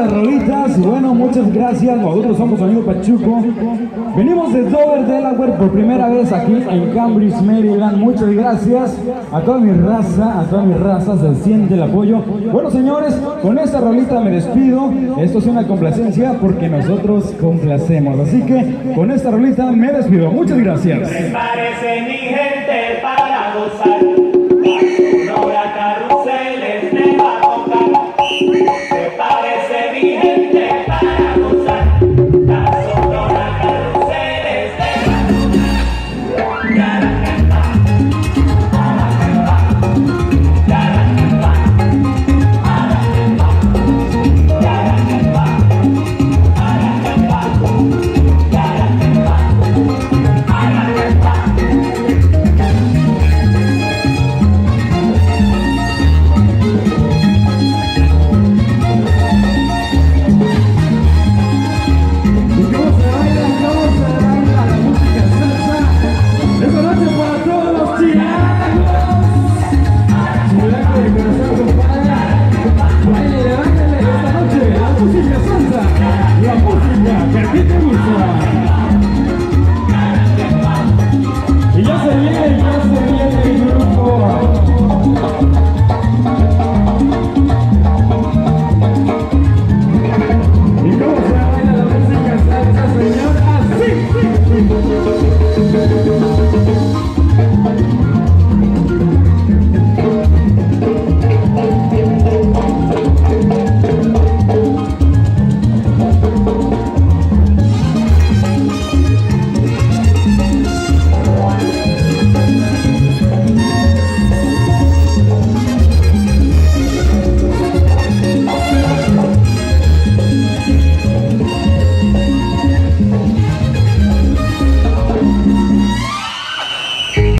las rolitas. Bueno, muchas gracias. Nosotros somos Sonido Pachuco. Venimos de Dover, Delaware, por primera vez aquí en Cambridge, Maryland. Muchas gracias a toda mi raza, se siente el apoyo. Bueno, señores, con esta rolita me despido. Esto es una complacencia porque nosotros complacemos. Así que con esta rolita me despido. Muchas gracias. Me parece mi gente para gozar.